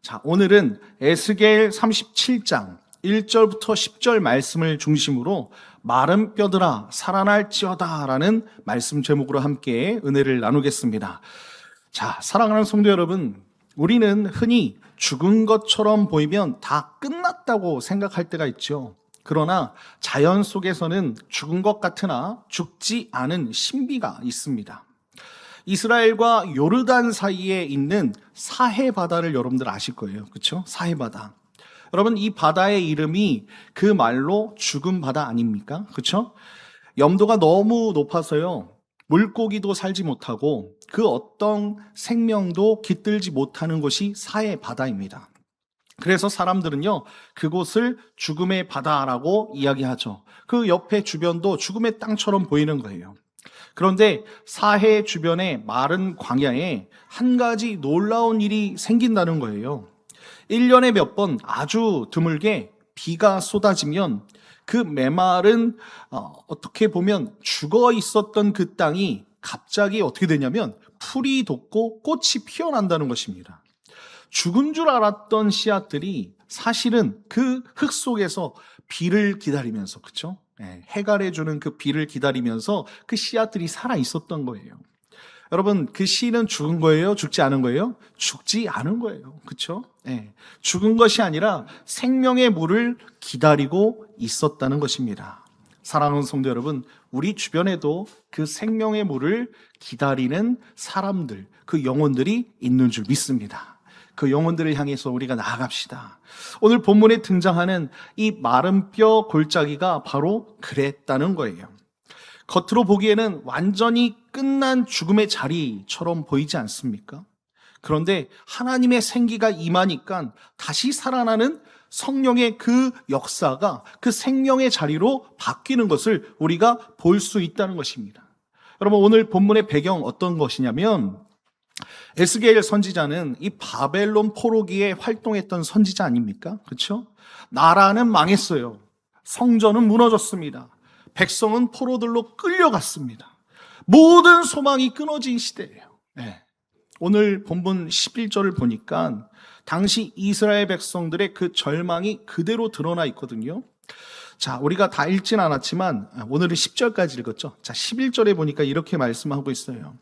자, 오늘은 에스겔 37장 1절부터 10절 말씀을 중심으로 마른 뼈들아 살아날지어다 라는 말씀 제목으로 함께 은혜를 나누겠습니다. 자, 사랑하는 성도 여러분, 우리는 흔히 죽은 것처럼 보이면 다 끝났다고 생각할 때가 있죠. 그러나 자연 속에서는 죽은 것 같으나 죽지 않은 신비가 있습니다. 이스라엘과 요르단 사이에 있는 사해 바다를 여러분들 아실 거예요. 그렇죠? 사해 바다. 여러분, 이 바다의 이름이 그 말로 죽은 바다 아닙니까? 그렇죠? 염도가 너무 높아서요. 물고기도 살지 못하고 그 어떤 생명도 깃들지 못하는 곳이 사해 바다입니다. 그래서 사람들은요, 그곳을 죽음의 바다라고 이야기하죠. 그 옆에 주변도 죽음의 땅처럼 보이는 거예요. 그런데 사해 주변의 마른 광야에 한 가지 놀라운 일이 생긴다는 거예요. 1년에 몇 번 아주 드물게 비가 쏟아지면 그 메마른 어떻게 보면 죽어 있었던 그 땅이 갑자기 어떻게 되냐면 풀이 돋고 꽃이 피어난다는 것입니다. 죽은 줄 알았던 씨앗들이 사실은 그 흙 속에서 비를 기다리면서, 그렇죠? 해갈해주는 그 비를 기다리면서 그 씨앗들이 살아 있었던 거예요. 여러분, 그 씨는 죽은 거예요? 죽지 않은 거예요? 죽지 않은 거예요. 그렇죠? 죽은 것이 아니라 생명의 물을 기다리고 있었다는 것입니다. 사랑하는 성도 여러분, 우리 주변에도 그 생명의 물을 기다리는 사람들, 그 영혼들이 있는 줄 믿습니다. 그 영혼들을 향해서 우리가 나아갑시다. 오늘 본문에 등장하는 이 마른 뼈 골짜기가 바로 그랬다는 거예요. 겉으로 보기에는 완전히 끝난 죽음의 자리처럼 보이지 않습니까? 그런데 하나님의 생기가 임하니까 다시 살아나는 성령의 그 역사가 그 생명의 자리로 바뀌는 것을 우리가 볼 수 있다는 것입니다. 여러분, 오늘 본문의 배경 어떤 것이냐면 에스겔 선지자는 이 바벨론 포로기에 활동했던 선지자 아닙니까? 그렇죠? 나라는 망했어요. 성전은 무너졌습니다. 백성은 포로들로 끌려갔습니다. 모든 소망이 끊어진 시대예요. 오늘 본문 11절을 보니까 당시 이스라엘 백성들의 그 절망이 그대로 드러나 있거든요. 자, 우리가 다 읽진 않았지만 오늘은 10절까지 읽었죠. 자, 11절에 보니까 이렇게 말씀하고 있어요.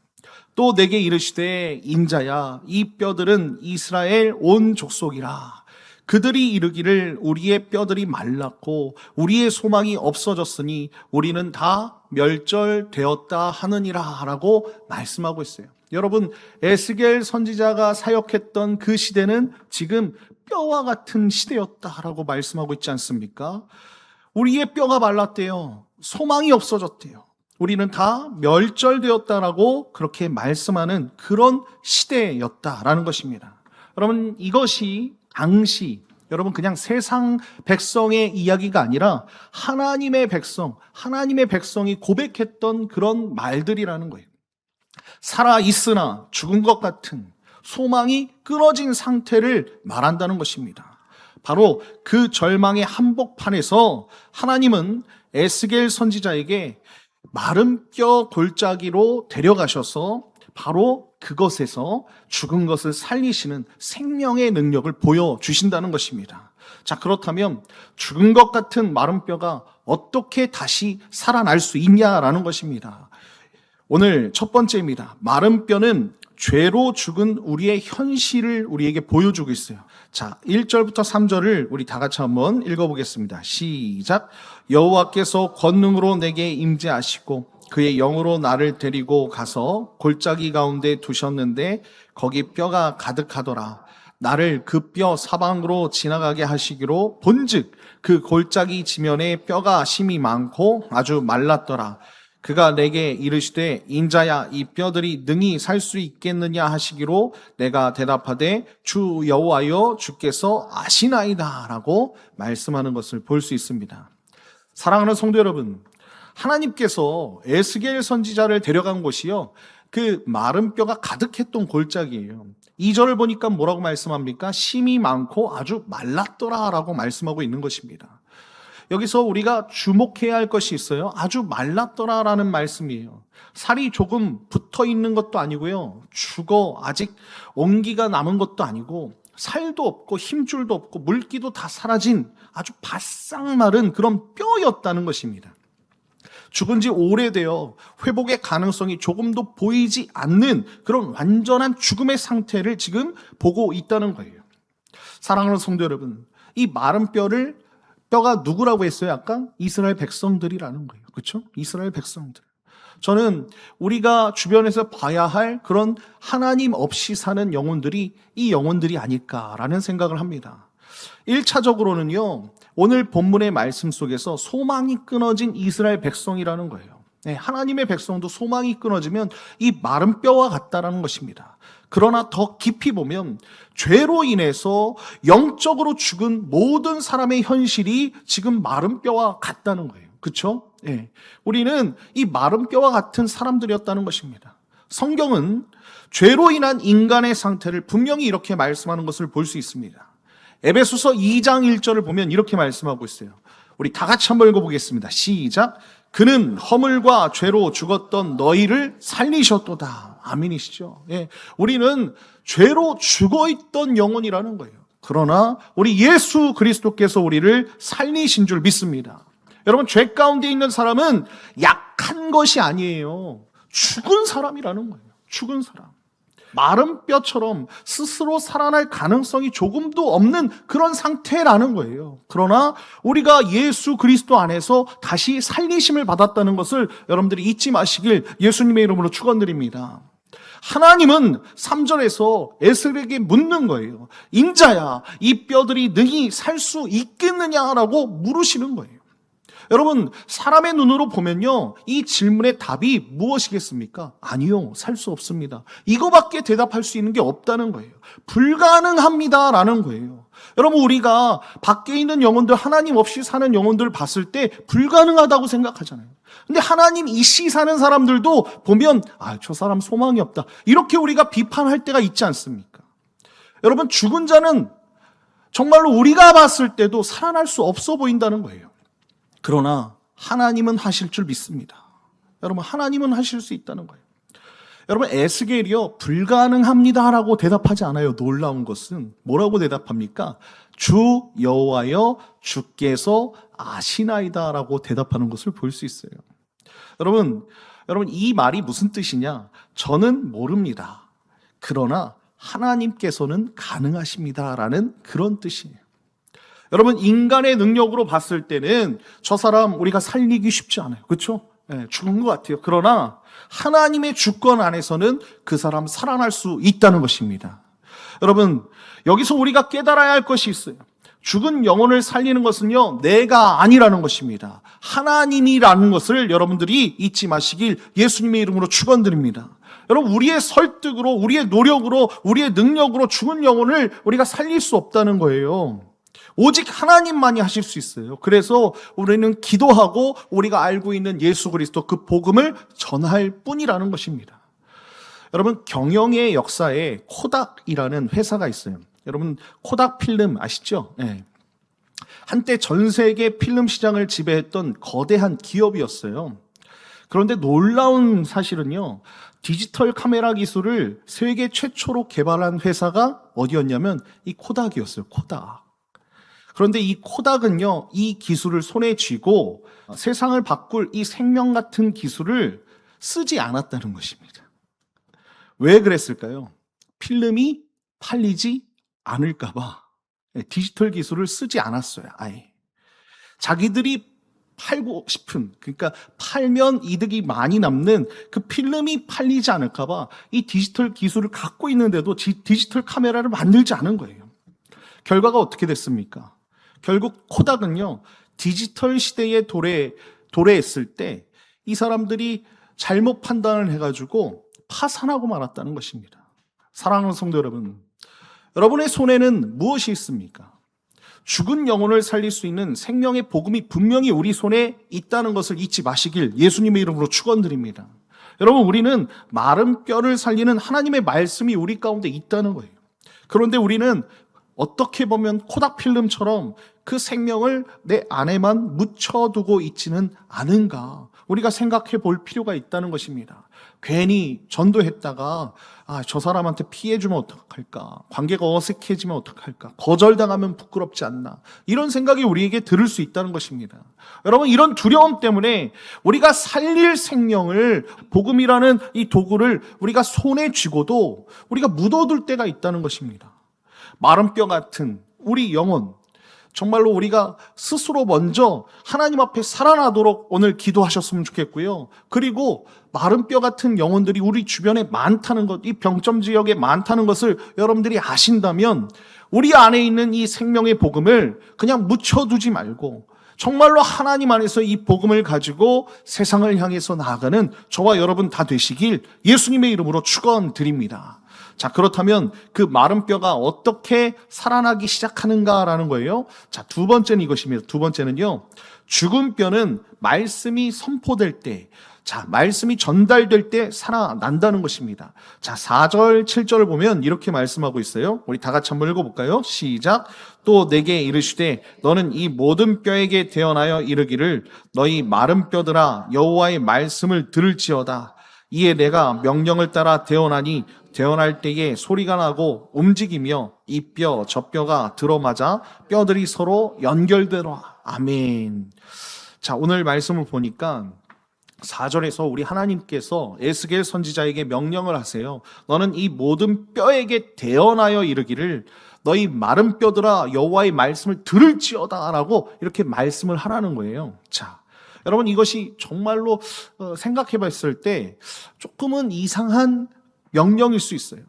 또 내게 이르시되 인자야, 이 뼈들은 이스라엘 온 족속이라. 그들이 이르기를 우리의 뼈들이 말랐고 우리의 소망이 없어졌으니 우리는 다 멸절되었다 하느니라 라고 말씀하고 있어요. 여러분, 에스겔 선지자가 사역했던 그 시대는 지금 뼈와 같은 시대였다라고 말씀하고 있지 않습니까? 우리의 뼈가 말랐대요. 소망이 없어졌대요. 우리는 다 멸절되었다라고 그렇게 말씀하는 그런 시대였다라는 것입니다. 여러분, 이것이 당시 여러분 그냥 세상 백성의 이야기가 아니라 하나님의 백성이 고백했던 그런 말들이라는 거예요. 살아 있으나 죽은 것 같은 소망이 끊어진 상태를 말한다는 것입니다. 바로 그 절망의 한복판에서 하나님은 에스겔 선지자에게 마른 뼈 골짜기로 데려가셔서 바로 그것에서 죽은 것을 살리시는 생명의 능력을 보여주신다는 것입니다. 자, 그렇다면 죽은 것 같은 마른 뼈가 어떻게 다시 살아날 수 있냐라는 것입니다. 오늘 첫 번째입니다. 마른 뼈는 죄로 죽은 우리의 현실을 우리에게 보여주고 있어요. 자, 1절부터 3절을 우리 다 같이 한번 읽어보겠습니다. 시작. 여호와께서 권능으로 내게 임재하시고 그의 영으로 나를 데리고 가서 골짜기 가운데 두셨는데 거기 뼈가 가득하더라. 나를 그 뼈 사방으로 지나가게 하시기로 본즉 그 골짜기 지면에 뼈가 심이 많고 아주 말랐더라. 그가 내게 이르시되 인자야, 이 뼈들이 능히 살 수 있겠느냐 하시기로 내가 대답하되 주 여호와여, 주께서 아시나이다 라고 말씀하는 것을 볼 수 있습니다. 사랑하는 성도 여러분, 하나님께서 에스겔 선지자를 데려간 곳이요, 그 마른 뼈가 가득했던 골짜기예요. 2절을 보니까 뭐라고 말씀합니까? 심이 많고 아주 말랐더라 라고 말씀하고 있는 것입니다. 여기서 우리가 주목해야 할 것이 있어요. 아주 말랐더라라는 말씀이에요. 살이 조금 붙어 있는 것도 아니고요. 죽어 아직 온기가 남은 것도 아니고 살도 없고 힘줄도 없고 물기도 다 사라진 아주 바싹 마른 그런 뼈였다는 것입니다. 죽은 지 오래되어 회복의 가능성이 조금도 보이지 않는 그런 완전한 죽음의 상태를 지금 보고 있다는 거예요. 사랑하는 성도 여러분, 이 마른 뼈가 누구라고 했어요? 아까 이스라엘 백성들이라는 거예요. 그렇죠? 이스라엘 백성들. 저는 우리가 주변에서 봐야 할 그런 하나님 없이 사는 영혼들이 이 영혼들이 아닐까라는 생각을 합니다. 1차적으로는요, 오늘 본문의 말씀 속에서 소망이 끊어진 이스라엘 백성이라는 거예요. 네, 하나님의 백성도 소망이 끊어지면 이 마른 뼈와 같다라는 것입니다. 그러나 더 깊이 보면 죄로 인해서 영적으로 죽은 모든 사람의 현실이 지금 마른 뼈와 같다는 거예요. 그렇죠? 예. 우리는 이 마른 뼈와 같은 사람들이었다는 것입니다. 성경은 죄로 인한 인간의 상태를 분명히 이렇게 말씀하는 것을 볼 수 있습니다. 에베소서 2장 1절을 보면 이렇게 말씀하고 있어요. 우리 다 같이 한번 읽어보겠습니다. 시작. 그는 허물과 죄로 죽었던 너희를 살리셨도다. 아멘이시죠? 예. 우리는 죄로 죽어있던 영혼이라는 거예요. 그러나 우리 예수 그리스도께서 우리를 살리신 줄 믿습니다. 여러분, 죄 가운데 있는 사람은 약한 것이 아니에요. 죽은 사람이라는 거예요. 죽은 사람. 마른 뼈처럼 스스로 살아날 가능성이 조금도 없는 그런 상태라는 거예요. 그러나 우리가 예수 그리스도 안에서 다시 살리심을 받았다는 것을 여러분들이 잊지 마시길 예수님의 이름으로 축원드립니다. 하나님은 3절에서 에스겔에게 묻는 거예요. 인자야, 이 뼈들이 능히 살 수 있겠느냐라고 물으시는 거예요. 여러분, 사람의 눈으로 보면요, 이 질문의 답이 무엇이겠습니까? 아니요, 살 수 없습니다. 이거밖에 대답할 수 있는 게 없다는 거예요. 불가능합니다라는 거예요. 여러분, 우리가 밖에 있는 영혼들, 하나님 없이 사는 영혼들 봤을 때 불가능하다고 생각하잖아요. 근데 하나님 이씨 사는 사람들도 보면 저 사람 소망이 없다, 이렇게 우리가 비판할 때가 있지 않습니까? 여러분, 죽은 자는 정말로 우리가 봤을 때도 살아날 수 없어 보인다는 거예요. 그러나 하나님은 하실 줄 믿습니다. 여러분, 하나님은 하실 수 있다는 거예요. 여러분, 에스겔이요, 불가능합니다라고 대답하지 않아요. 놀라운 것은 뭐라고 대답합니까? 주 여호와여, 주께서 아시나이다라고 대답하는 것을 볼 수 있어요. 여러분, 이 말이 무슨 뜻이냐? 저는 모릅니다. 그러나 하나님께서는 가능하십니다라는 그런 뜻이에요. 여러분, 인간의 능력으로 봤을 때는 저 사람 우리가 살리기 쉽지 않아요. 그렇죠? 네, 죽은 것 같아요. 그러나 하나님의 주권 안에서는 그 사람 살아날 수 있다는 것입니다. 여러분, 여기서 우리가 깨달아야 할 것이 있어요. 죽은 영혼을 살리는 것은요, 내가 아니라는 것입니다. 하나님이라는 것을 여러분들이 잊지 마시길 예수님의 이름으로 축원드립니다. 여러분, 우리의 설득으로, 우리의 노력으로, 우리의 능력으로 죽은 영혼을 우리가 살릴 수 없다는 거예요. 오직 하나님만이 하실 수 있어요. 그래서 우리는 기도하고 우리가 알고 있는 예수 그리스도 그 복음을 전할 뿐이라는 것입니다. 여러분, 경영의 역사에 코닥이라는 회사가 있어요. 여러분, 코닥 필름 아시죠? 네. 한때 전 세계 필름 시장을 지배했던 거대한 기업이었어요. 그런데 놀라운 사실은요, 디지털 카메라 기술을 세계 최초로 개발한 회사가 어디였냐면 이 코닥이었어요. 코닥. 그런데 이 코닥은요, 이 기술을 손에 쥐고 세상을 바꿀 이 생명 같은 기술을 쓰지 않았다는 것입니다. 왜 그랬을까요? 필름이 팔리지 않을까봐 디지털 기술을 쓰지 않았어요. 아예. 자기들이 팔고 싶은, 그러니까 팔면 이득이 많이 남는 그 필름이 팔리지 않을까봐 이 디지털 기술을 갖고 있는데도 디지털 카메라를 만들지 않은 거예요. 결과가 어떻게 됐습니까? 결국 코닥은요, 디지털 시대에 도래했을 때 이 사람들이 잘못 판단을 해가지고 파산하고 말았다는 것입니다. 사랑하는 성도 여러분, 여러분의 손에는 무엇이 있습니까? 죽은 영혼을 살릴 수 있는 생명의 복음이 분명히 우리 손에 있다는 것을 잊지 마시길 예수님의 이름으로 축원드립니다. 여러분, 우리는 마른 뼈를 살리는 하나님의 말씀이 우리 가운데 있다는 거예요. 그런데 우리는 어떻게 보면 코닥 필름처럼 그 생명을 내 안에만 묻혀두고 있지는 않은가, 우리가 생각해 볼 필요가 있다는 것입니다. 괜히 전도했다가 저 사람한테 피해주면 어떡할까? 관계가 어색해지면 어떡할까? 거절당하면 부끄럽지 않나? 이런 생각이 우리에게 들을 수 있다는 것입니다. 여러분, 이런 두려움 때문에 우리가 살릴 생명을, 복음이라는 이 도구를 우리가 손에 쥐고도 우리가 묻어둘 때가 있다는 것입니다. 마른 뼈 같은 우리 영혼, 정말로 우리가 스스로 먼저 하나님 앞에 살아나도록 오늘 기도하셨으면 좋겠고요. 그리고 마른 뼈 같은 영혼들이 우리 주변에 많다는 것, 이 병점 지역에 많다는 것을 여러분들이 아신다면 우리 안에 있는 이 생명의 복음을 그냥 묻혀두지 말고 정말로 하나님 안에서 이 복음을 가지고 세상을 향해서 나아가는 저와 여러분 다 되시길 예수님의 이름으로 축원드립니다. 자, 그렇다면 그 마른 뼈가 어떻게 살아나기 시작하는가라는 거예요. 자, 두 번째는 이것입니다. 두 번째는요, 죽은 뼈는 말씀이 선포될 때, 말씀이 전달될 때 살아난다는 것입니다. 자, 4절, 7절을 보면 이렇게 말씀하고 있어요. 우리 다 같이 한번 읽어볼까요? 시작. 또 내게 이르시되 너는 이 모든 뼈에게 대언하여 이르기를 너희 마른 뼈들아 여호와의 말씀을 들을지어다. 이에 내가 명령을 따라 대언하니 대언할 때에 소리가 나고 움직이며 이 뼈 저 뼈가 들어맞아 뼈들이 서로 연결되더라. 아멘. 자, 오늘 말씀을 보니까 4절에서 우리 하나님께서 에스겔 선지자에게 명령을 하세요. 너는 이 모든 뼈에게 대언하여 이르기를 너희 마른 뼈들아 여호와의 말씀을 들을지어다 라고 이렇게 말씀을 하라는 거예요. 자, 여러분, 이것이 정말로 생각해 봤을 때 조금은 이상한 명령일 수 있어요.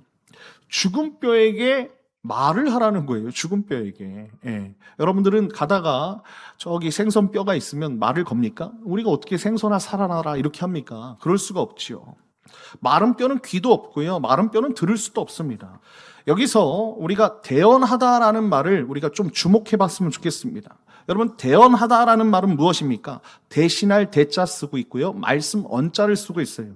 죽은 뼈에게 말을 하라는 거예요. 죽은 뼈에게. 예. 여러분들은 가다가 저기 생선 뼈가 있으면 말을 겁니까? 우리가 어떻게 생선아 살아나라 이렇게 합니까? 그럴 수가 없지요. 마른 뼈는 귀도 없고요. 마른 뼈는 들을 수도 없습니다. 여기서 우리가 대언하다라는 말을 우리가 좀 주목해 봤으면 좋겠습니다. 여러분, 대언하다라는 말은 무엇입니까? 대신할 대자 쓰고 있고요. 말씀 언자를 쓰고 있어요.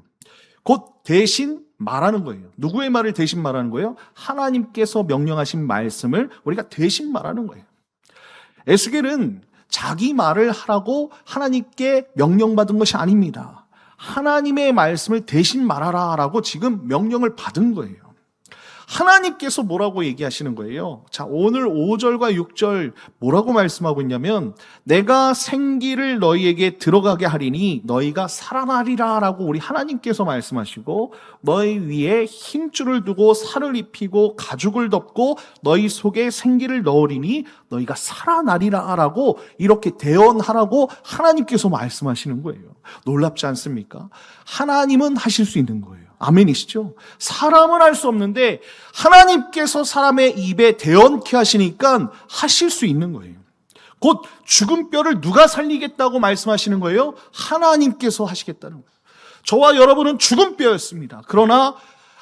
곧 대신 말하는 거예요. 누구의 말을 대신 말하는 거예요? 하나님께서 명령하신 말씀을 우리가 대신 말하는 거예요. 에스겔은 자기 말을 하라고 하나님께 명령받은 것이 아닙니다. 하나님의 말씀을 대신 말하라라고 지금 명령을 받은 거예요. 하나님께서 뭐라고 얘기하시는 거예요? 자, 오늘 5절과 6절 뭐라고 말씀하고 있냐면 내가 생기를 너희에게 들어가게 하리니 너희가 살아나리라 라고 우리 하나님께서 말씀하시고 너희 위에 힘줄을 두고 살을 입히고 가죽을 덮고 너희 속에 생기를 넣으리니 너희가 살아나리라 라고 이렇게 대언하라고 하나님께서 말씀하시는 거예요. 놀랍지 않습니까? 하나님은 하실 수 있는 거예요. 아멘이시죠? 사람은 할 수 없는데 하나님께서 사람의 입에 대언케 하시니까 하실 수 있는 거예요. 곧 죽은 뼈를 누가 살리겠다고 말씀하시는 거예요? 하나님께서 하시겠다는 거예요. 저와 여러분은 죽은 뼈였습니다. 그러나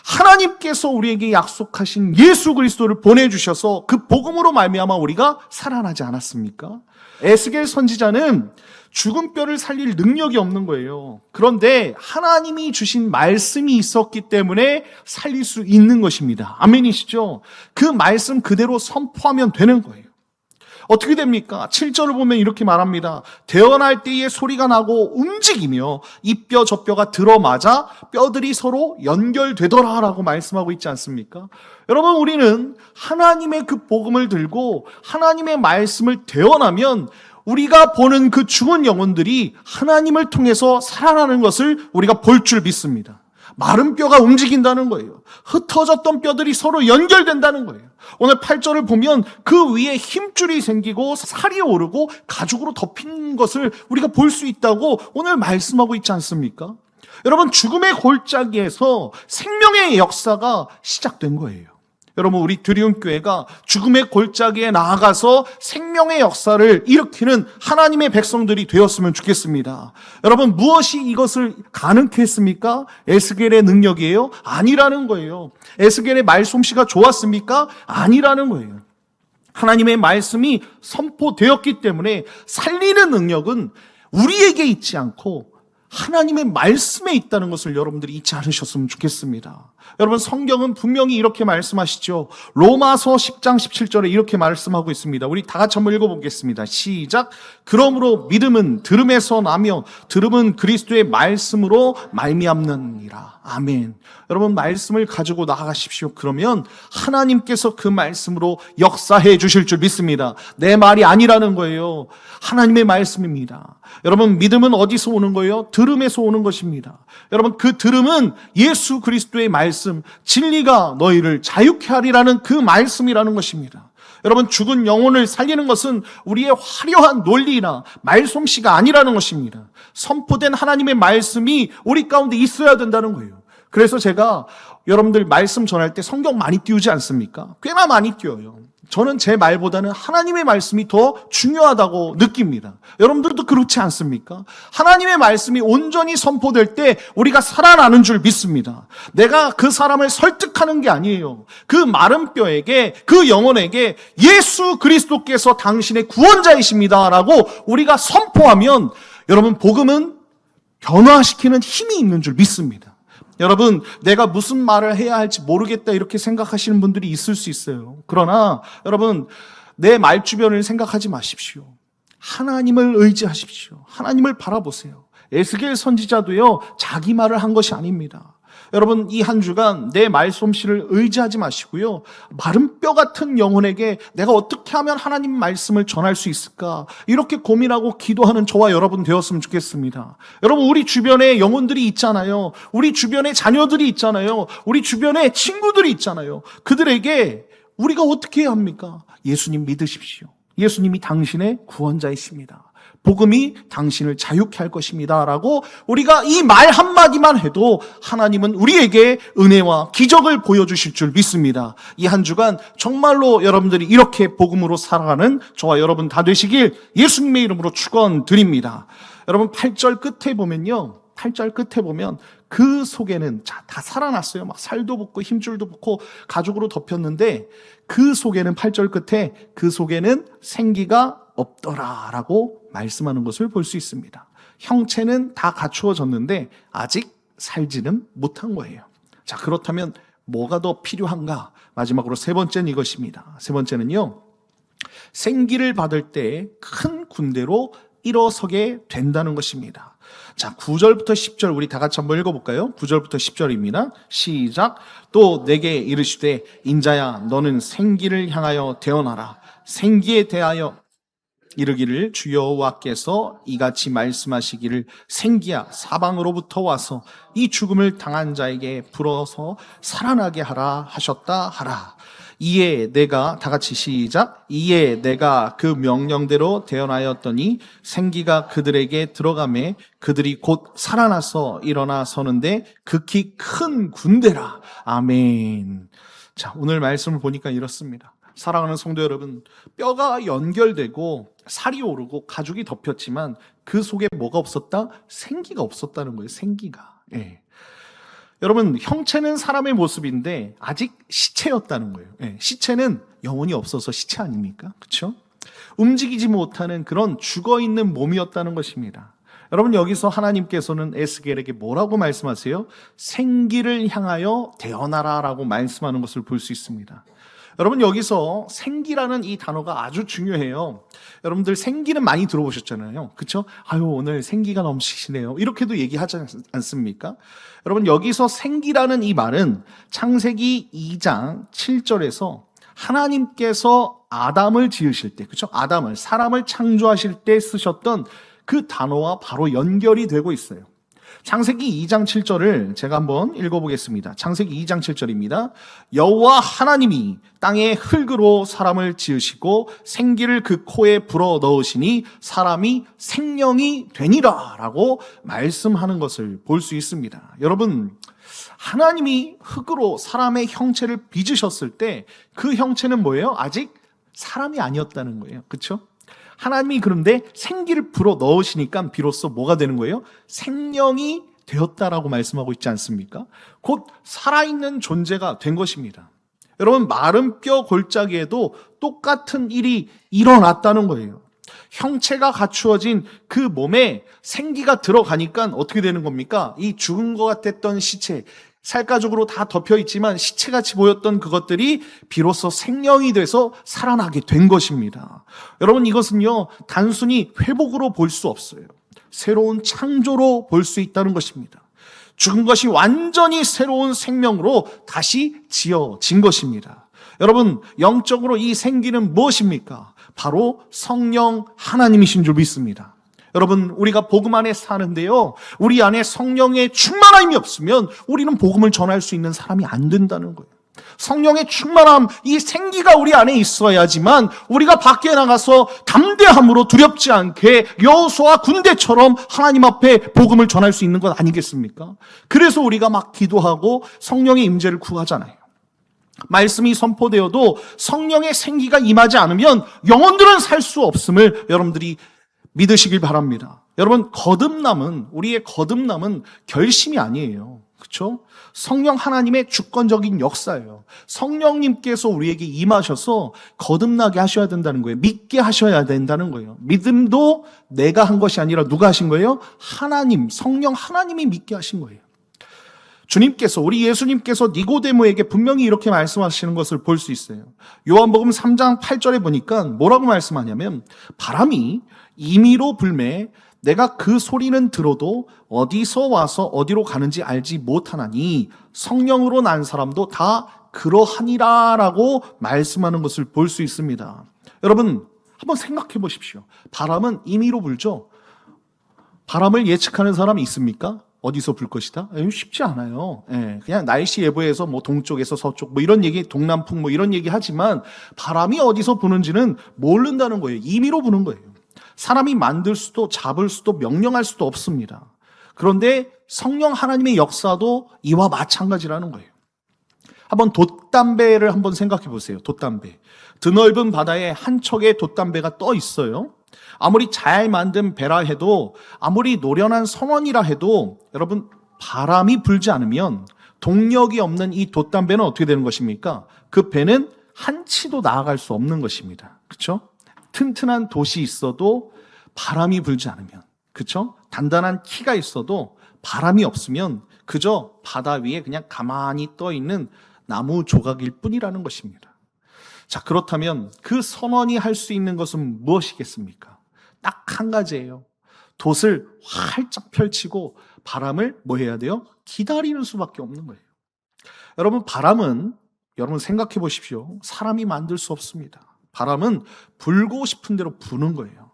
하나님께서 우리에게 약속하신 예수 그리스도를 보내주셔서 그 복음으로 말미암아 우리가 살아나지 않았습니까? 에스겔 선지자는 죽은 뼈를 살릴 능력이 없는 거예요. 그런데 하나님이 주신 말씀이 있었기 때문에 살릴 수 있는 것입니다. 아멘이시죠? 그 말씀 그대로 선포하면 되는 거예요. 어떻게 됩니까? 7절을 보면 이렇게 말합니다. 대언할 때에 소리가 나고 움직이며 이 뼈 저 뼈가 들어맞아 뼈들이 서로 연결되더라 라고 말씀하고 있지 않습니까? 여러분, 우리는 하나님의 그 복음을 들고 하나님의 말씀을 대언하면 우리가 보는 그 죽은 영혼들이 하나님을 통해서 살아나는 것을 우리가 볼 줄 믿습니다. 마른 뼈가 움직인다는 거예요. 흩어졌던 뼈들이 서로 연결된다는 거예요. 오늘 8절을 보면 그 위에 힘줄이 생기고 살이 오르고 가죽으로 덮인 것을 우리가 볼 수 있다고 오늘 말씀하고 있지 않습니까? 여러분, 죽음의 골짜기에서 생명의 역사가 시작된 거예요. 여러분, 우리 드리움교회가 죽음의 골짜기에 나아가서 생명의 역사를 일으키는 하나님의 백성들이 되었으면 좋겠습니다. 여러분, 무엇이 이것을 가능케 했습니까? 에스겔의 능력이에요? 아니라는 거예요. 에스겔의 말솜씨가 좋았습니까? 아니라는 거예요. 하나님의 말씀이 선포되었기 때문에 살리는 능력은 우리에게 있지 않고 하나님의 말씀에 있다는 것을 여러분들이 잊지 않으셨으면 좋겠습니다. 여러분, 성경은 분명히 이렇게 말씀하시죠. 로마서 10장 17절에 이렇게 말씀하고 있습니다. 우리 다 같이 한번 읽어보겠습니다. 시작. 그러므로 믿음은 들음에서 나며 들음은 그리스도의 말씀으로 말미암느니라. 아멘. 여러분, 말씀을 가지고 나아가십시오. 그러면 하나님께서 그 말씀으로 역사해 주실 줄 믿습니다. 내 말이 아니라는 거예요. 하나님의 말씀입니다. 여러분, 믿음은 어디서 오는 거예요? 들음에서 오는 것입니다. 여러분, 그 들음은 예수 그리스도의 말씀, 진리가 너희를 자유케 하리라는 그 말씀이라는 것입니다. 여러분, 죽은 영혼을 살리는 것은 우리의 화려한 논리나 말솜씨가 아니라는 것입니다. 선포된 하나님의 말씀이 우리 가운데 있어야 된다는 거예요. 그래서 제가 여러분들 말씀 전할 때 성경 많이 띄우지 않습니까? 꽤나 많이 띄워요. 저는 제 말보다는 하나님의 말씀이 더 중요하다고 느낍니다. 여러분들도 그렇지 않습니까? 하나님의 말씀이 온전히 선포될 때 우리가 살아나는 줄 믿습니다. 내가 그 사람을 설득하는 게 아니에요. 그 마른 뼈에게, 그 영혼에게 예수 그리스도께서 당신의 구원자이십니다라고 우리가 선포하면 여러분, 복음은 변화시키는 힘이 있는 줄 믿습니다. 여러분, 내가 무슨 말을 해야 할지 모르겠다 이렇게 생각하시는 분들이 있을 수 있어요. 그러나 여러분, 내 말 주변을 생각하지 마십시오. 하나님을 의지하십시오. 하나님을 바라보세요. 에스겔 선지자도요, 자기 말을 한 것이 아닙니다. 여러분, 이 한 주간 내 말솜씨를 의지하지 마시고요, 마른 뼈 같은 영혼에게 내가 어떻게 하면 하나님 말씀을 전할 수 있을까, 이렇게 고민하고 기도하는 저와 여러분 되었으면 좋겠습니다. 여러분, 우리 주변에 영혼들이 있잖아요. 우리 주변에 자녀들이 있잖아요. 우리 주변에 친구들이 있잖아요. 그들에게 우리가 어떻게 해야 합니까? 예수님 믿으십시오. 예수님이 당신의 구원자이십니다. 복음이 당신을 자유케 할 것입니다 라고 우리가 이 말 한마디만 해도 하나님은 우리에게 은혜와 기적을 보여주실 줄 믿습니다. 이 한 주간 정말로 여러분들이 이렇게 복음으로 살아가는 저와 여러분 다 되시길 예수님의 이름으로 축원드립니다. 여러분, 8절 끝에 보면요, 8절 끝에 보면 그 속에는 다 살아났어요. 막 살도 붙고 힘줄도 붙고 가죽으로 덮였는데 그 속에는, 8절 끝에 그 속에는 생기가 없더라라고 말씀하는 것을 볼 수 있습니다. 형체는 다 갖추어졌는데 아직 살지는 못한 거예요. 자, 그렇다면 뭐가 더 필요한가? 마지막으로 세 번째는 이것입니다. 세 번째는요, 생기를 받을 때 큰 군대로 일어서게 된다는 것입니다. 자, 9절부터 10절 우리 다 같이 한번 읽어볼까요? 9절부터 10절입니다. 시작. 또 내게 이르시되 인자야, 너는 생기를 향하여 대언하라. 생기에 대하여 이르기를 주여 여호와께서 이같이 말씀하시기를 생기야, 사방으로부터 와서 이 죽음을 당한 자에게 불어서 살아나게 하라 하셨다 하라. 이에 내가, 다 같이 시작. 이에 내가 그 명령대로 대언하였더니 생기가 그들에게 들어가매 그들이 곧 살아나서 일어나 서는데 극히 큰 군대라. 아멘. 자, 오늘 말씀을 보니까 이렇습니다. 사랑하는 성도 여러분, 뼈가 연결되고 살이 오르고 가죽이 덮였지만 그 속에 뭐가 없었다? 생기가 없었다는 거예요. 생기가. 예. 여러분, 형체는 사람의 모습인데 아직 시체였다는 거예요. 예. 시체는 영혼이 없어서 시체 아닙니까? 그렇죠? 움직이지 못하는 그런 죽어있는 몸이었다는 것입니다. 여러분, 여기서 하나님께서는 에스겔에게 뭐라고 말씀하세요? 생기를 향하여 대언하라라고 말씀하는 것을 볼 수 있습니다. 여러분, 여기서 생기라는 이 단어가 아주 중요해요. 여러분들 생기는 많이 들어보셨잖아요. 그렇죠? 아유, 오늘 생기가 넘치시네요. 이렇게도 얘기하지 않습니까? 여러분, 여기서 생기라는 이 말은 창세기 2장 7절에서 하나님께서 아담을 지으실 때, 그렇죠? 아담을, 사람을 창조하실 때 쓰셨던 그 단어와 바로 연결이 되고 있어요. 창세기 2장 7절을 제가 한번 읽어보겠습니다. 창세기 2장 7절입니다. 여호와 하나님이 땅의 흙으로 사람을 지으시고 생기를 그 코에 불어 넣으시니 사람이 생명이 되니라 라고 말씀하는 것을 볼 수 있습니다. 여러분, 하나님이 흙으로 사람의 형체를 빚으셨을 때 그 형체는 뭐예요? 아직 사람이 아니었다는 거예요. 그렇죠? 하나님이 그런데 생기를 불어 넣으시니까 비로소 뭐가 되는 거예요? 생명이 되었다라고 말씀하고 있지 않습니까? 곧 살아있는 존재가 된 것입니다. 여러분, 마른 뼈 골짜기에도 똑같은 일이 일어났다는 거예요. 형체가 갖추어진 그 몸에 생기가 들어가니까 어떻게 되는 겁니까? 이 죽은 것 같았던 시체, 살가죽으로 다 덮여 있지만 시체같이 보였던 그것들이 비로소 생명이 돼서 살아나게 된 것입니다. 여러분, 이것은요, 단순히 회복으로 볼 수 없어요. 새로운 창조로 볼 수 있다는 것입니다. 죽은 것이 완전히 새로운 생명으로 다시 지어진 것입니다. 여러분, 영적으로 이 생기는 무엇입니까? 바로 성령 하나님이신 줄 믿습니다. 여러분, 우리가 복음 안에 사는데요, 우리 안에 성령의 충만함이 없으면 우리는 복음을 전할 수 있는 사람이 안 된다는 거예요. 성령의 충만함, 이 생기가 우리 안에 있어야지만 우리가 밖에 나가서 담대함으로 두렵지 않게 여호수아 군대처럼 하나님 앞에 복음을 전할 수 있는 것 아니겠습니까? 그래서 우리가 막 기도하고 성령의 임재를 구하잖아요. 말씀이 선포되어도 성령의 생기가 임하지 않으면 영혼들은 살 수 없음을 여러분들이 믿으시길 바랍니다. 여러분, 우리의 거듭남은 결심이 아니에요. 그렇죠? 성령 하나님의 주권적인 역사예요. 성령님께서 우리에게 임하셔서 거듭나게 하셔야 된다는 거예요. 믿게 하셔야 된다는 거예요. 믿음도 내가 한 것이 아니라 누가 하신 거예요? 하나님, 성령 하나님이 믿게 하신 거예요. 우리 예수님께서 니고데모에게 분명히 이렇게 말씀하시는 것을 볼 수 있어요. 요한복음 3장 8절에 보니까 뭐라고 말씀하냐면, 바람이 임의로 불매 내가 그 소리는 들어도 어디서 와서 어디로 가는지 알지 못하나니 성령으로 난 사람도 다 그러하니라 라고 말씀하는 것을 볼 수 있습니다. 여러분, 한번 생각해 보십시오. 바람은 임의로 불죠. 바람을 예측하는 사람이 있습니까? 어디서 불 것이다? 쉽지 않아요. 그냥 날씨 예보에서 뭐 동쪽에서 서쪽 뭐 이런 얘기, 동남풍 뭐 이런 얘기 하지만 바람이 어디서 부는지는 모른다는 거예요. 임의로 부는 거예요. 사람이 만들 수도 잡을 수도 명령할 수도 없습니다. 그런데 성령 하나님의 역사도 이와 마찬가지라는 거예요. 한번 돛담배를 한번 생각해 보세요. 돛담배. 드넓은 바다에 한 척의 돛담배가 떠 있어요. 아무리 잘 만든 배라 해도, 아무리 노련한 선원이라 해도 여러분, 바람이 불지 않으면 동력이 없는 이 돛담배는 어떻게 되는 것입니까? 그 배는 한 치도 나아갈 수 없는 것입니다. 그렇죠? 튼튼한 돛이 있어도 바람이 불지 않으면, 그렇죠? 단단한 키가 있어도 바람이 없으면 그저 바다 위에 그냥 가만히 떠 있는 나무 조각일 뿐이라는 것입니다. 자, 그렇다면 그 선원이 할 수 있는 것은 무엇이겠습니까? 딱 한 가지예요. 돛을 활짝 펼치고 바람을 뭐 해야 돼요? 기다리는 수밖에 없는 거예요. 여러분, 바람은 여러분 생각해 보십시오. 사람이 만들 수 없습니다. 바람은 불고 싶은 대로 부는 거예요.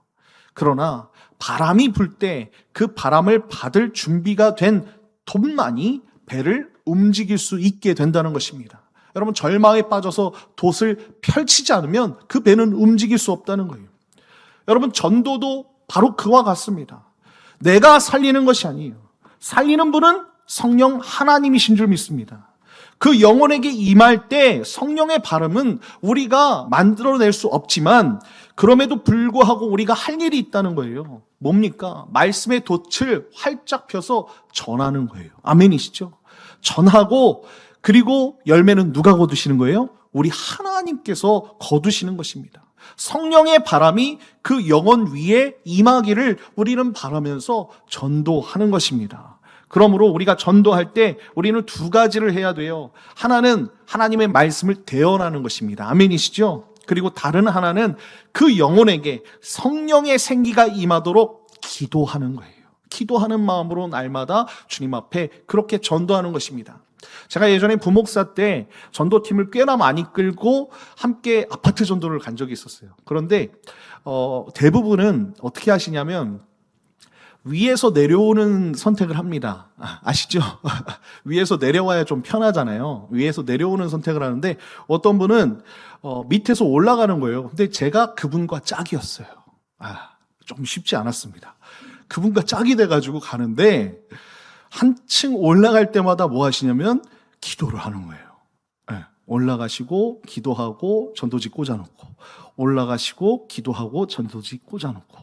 그러나 바람이 불 때 그 바람을 받을 준비가 된 돛만이 배를 움직일 수 있게 된다는 것입니다. 여러분, 절망에 빠져서 돛을 펼치지 않으면 그 배는 움직일 수 없다는 거예요. 여러분, 전도도 바로 그와 같습니다. 내가 살리는 것이 아니에요. 살리는 분은 성령 하나님이신 줄 믿습니다. 그 영혼에게 임할 때 성령의 발음은 우리가 만들어낼 수 없지만 그럼에도 불구하고 우리가 할 일이 있다는 거예요. 뭡니까? 말씀의 돛을 활짝 펴서 전하는 거예요. 아멘이시죠? 전하고, 그리고 열매는 누가 거두시는 거예요? 우리 하나님께서 거두시는 것입니다. 성령의 바람이 그 영혼 위에 임하기를 우리는 바라면서 전도하는 것입니다. 그러므로 우리가 전도할 때 우리는 두 가지를 해야 돼요. 하나는 하나님의 말씀을 대언하는 것입니다. 아멘이시죠? 그리고 다른 하나는 그 영혼에게 성령의 생기가 임하도록 기도하는 거예요. 기도하는 마음으로 날마다 주님 앞에 그렇게 전도하는 것입니다. 제가 예전에 부목사 때 전도팀을 꽤나 많이 끌고 함께 아파트 전도를 간 적이 있었어요. 그런데 대부분은 어떻게 하시냐면 위에서 내려오는 선택을 합니다. 아시죠? 위에서 내려와야 좀 편하잖아요. 위에서 내려오는 선택을 하는데 어떤 분은 밑에서 올라가는 거예요. 근데 제가 그분과 짝이었어요. 좀 쉽지 않았습니다. 그분과 짝이 돼가지고 가는데 한층 올라갈 때마다 뭐 하시냐면 기도를 하는 거예요. 올라가시고 기도하고 전도지 꽂아놓고, 올라가시고 기도하고 전도지 꽂아놓고.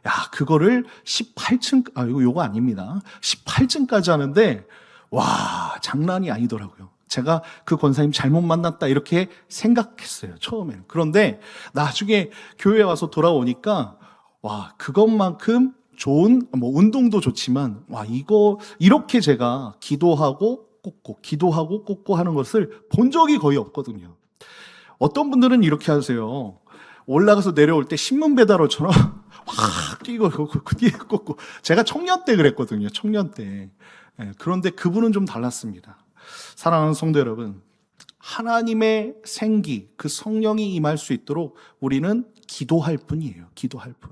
야, 그거를 18층, 요거 아닙니다. 18층까지 하는데, 와, 장난이 아니더라고요. 제가 그 권사님 잘못 만났다 이렇게 생각했어요, 처음에는. 그런데 나중에 교회에 와서 돌아오니까 와, 그것만큼 좋은 운동도 좋지만 이거 이렇게 제가 기도하고 꽂고 하는 것을 본 적이 거의 없거든요. 어떤 분들은 이렇게 하세요. 올라가서 내려올 때 신문 배달원처럼 확 뛰고 꽂고. 제가 청년 때 그랬거든요. 청년 때. 그런데 그분은 좀 달랐습니다. 사랑하는 성도 여러분, 하나님의 생기, 그 성령이 임할 수 있도록 우리는 기도할 뿐이에요. 기도할 뿐.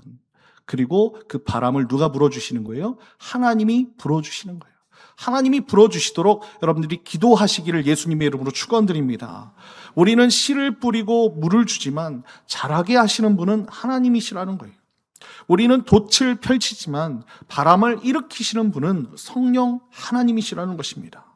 그리고 그 바람을 누가 불어주시는 거예요? 하나님이 불어주시는 거예요. 하나님이 불어주시도록 여러분들이 기도하시기를 예수님의 이름으로 축원드립니다. 우리는 씨를 뿌리고 물을 주지만 자라게 하시는 분은 하나님이시라는 거예요. 우리는 돛을 펼치지만 바람을 일으키시는 분은 성령 하나님이시라는 것입니다.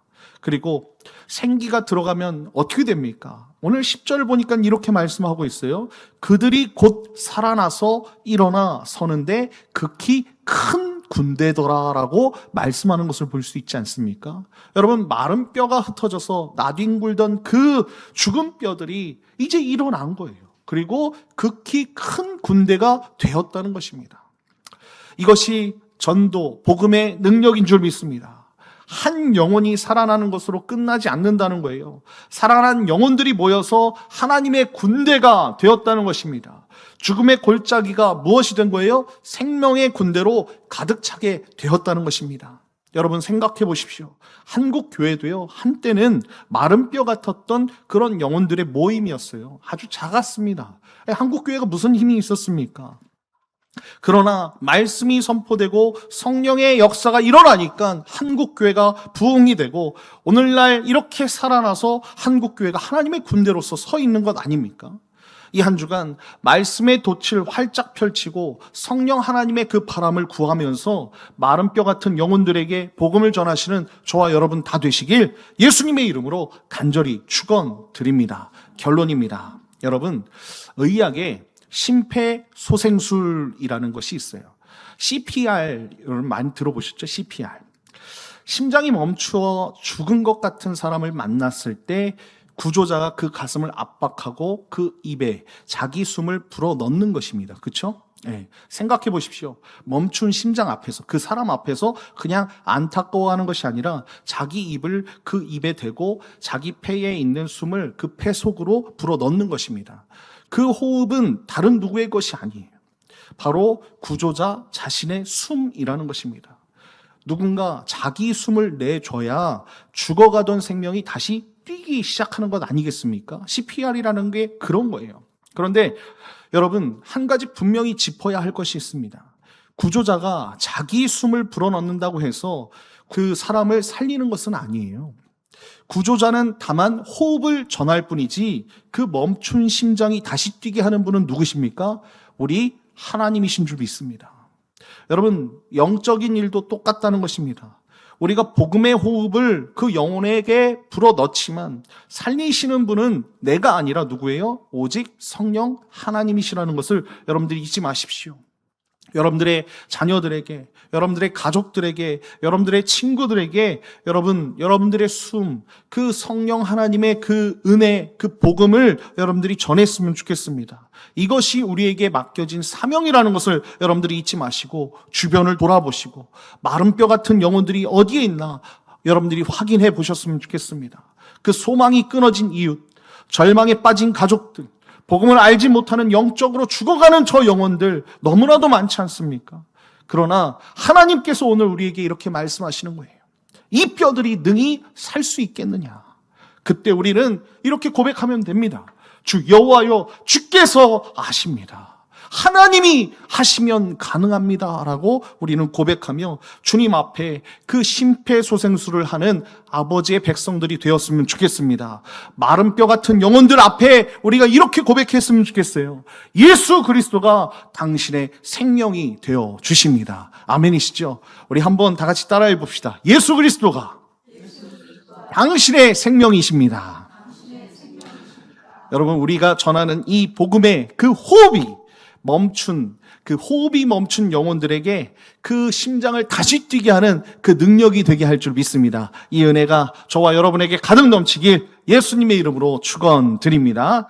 그리고 생기가 들어가면 어떻게 됩니까? 오늘 10절 보니까 이렇게 말씀하고 있어요. 그들이 곧 살아나서 일어나 서는데 극히 큰 군대더라라고 말씀하는 것을 볼 수 있지 않습니까? 여러분, 마른 뼈가 흩어져서 나뒹굴던 그 죽은 뼈들이 이제 일어난 거예요. 그리고 극히 큰 군대가 되었다는 것입니다. 이것이 전도, 복음의 능력인 줄 믿습니다. 한 영혼이 살아나는 것으로 끝나지 않는다는 거예요. 살아난 영혼들이 모여서 하나님의 군대가 되었다는 것입니다. 죽음의 골짜기가 무엇이 된 거예요? 생명의 군대로 가득 차게 되었다는 것입니다. 여러분 생각해 보십시오. 한국 교회도요, 한때는 마른 뼈 같았던 그런 영혼들의 모임이었어요. 아주 작았습니다. 한국 교회가 무슨 힘이 있었습니까? 그러나 말씀이 선포되고 성령의 역사가 일어나니까 한국교회가 부흥이 되고 오늘날 이렇게 살아나서 한국교회가 하나님의 군대로서 서 있는 것 아닙니까? 이 한 주간 말씀의 돛을 활짝 펼치고 성령 하나님의 그 바람을 구하면서 마른 뼈 같은 영혼들에게 복음을 전하시는 저와 여러분 다 되시길 예수님의 이름으로 간절히 축원드립니다. 결론입니다. 여러분, 의학에 심폐소생술이라는 것이 있어요. CPR, 여러분 많이 들어보셨죠? CPR. 심장이 멈추어 죽은 것 같은 사람을 만났을 때 구조자가 그 가슴을 압박하고 그 입에 자기 숨을 불어 넣는 것입니다. 그렇죠? 네. 생각해 보십시오. 멈춘 심장 앞에서, 그 사람 앞에서 그냥 안타까워하는 것이 아니라 자기 입을 그 입에 대고 자기 폐에 있는 숨을 그 폐 속으로 불어 넣는 것입니다. 그 호흡은 다른 누구의 것이 아니에요. 바로 구조자 자신의 숨이라는 것입니다. 누군가 자기 숨을 내줘야 죽어가던 생명이 다시 뛰기 시작하는 것 아니겠습니까? CPR이라는 게 그런 거예요. 그런데 여러분, 한 가지 분명히 짚어야 할 것이 있습니다. 구조자가 자기 숨을 불어넣는다고 해서 그 사람을 살리는 것은 아니에요. 구조자는 다만 호흡을 전할 뿐이지 그 멈춘 심장이 다시 뛰게 하는 분은 누구십니까? 우리 하나님이신 줄 믿습니다. 여러분, 영적인 일도 똑같다는 것입니다. 우리가 복음의 호흡을 그 영혼에게 불어넣지만 살리시는 분은 내가 아니라 누구예요? 오직 성령 하나님이시라는 것을 여러분들이 잊지 마십시오. 여러분들의 자녀들에게, 여러분들의 가족들에게, 여러분들의 친구들에게 여러분들의 숨, 그 성령 하나님의 그 은혜, 그 복음을 여러분들이 전했으면 좋겠습니다. 이것이 우리에게 맡겨진 사명이라는 것을 여러분들이 잊지 마시고 주변을 돌아보시고 마른 뼈 같은 영혼들이 어디에 있나 여러분들이 확인해 보셨으면 좋겠습니다. 그 소망이 끊어진 이웃, 절망에 빠진 가족들, 복음을 알지 못하는 영적으로 죽어가는 저 영혼들 너무나도 많지 않습니까? 그러나 하나님께서 오늘 우리에게 이렇게 말씀하시는 거예요. 이 뼈들이 능히 살 수 있겠느냐? 그때 우리는 이렇게 고백하면 됩니다. 주 여호와여, 주께서 아십니다. 하나님이 하시면 가능합니다 라고 우리는 고백하며 주님 앞에 그 심폐소생술을 하는 아버지의 백성들이 되었으면 좋겠습니다. 마른 뼈 같은 영혼들 앞에 우리가 이렇게 고백했으면 좋겠어요. 예수 그리스도가 당신의 생명이 되어 주십니다. 아멘이시죠? 우리 한번 다 같이 따라해 봅시다. 예수 그리스도가 당신의 생명이십니다. 여러분, 우리가 전하는 이 복음의 그 호흡이 멈춘, 그 호흡이 멈춘 영혼들에게 그 심장을 다시 뛰게 하는 그 능력이 되게 할 줄 믿습니다. 이 은혜가 저와 여러분에게 가득 넘치길 예수님의 이름으로 축원드립니다.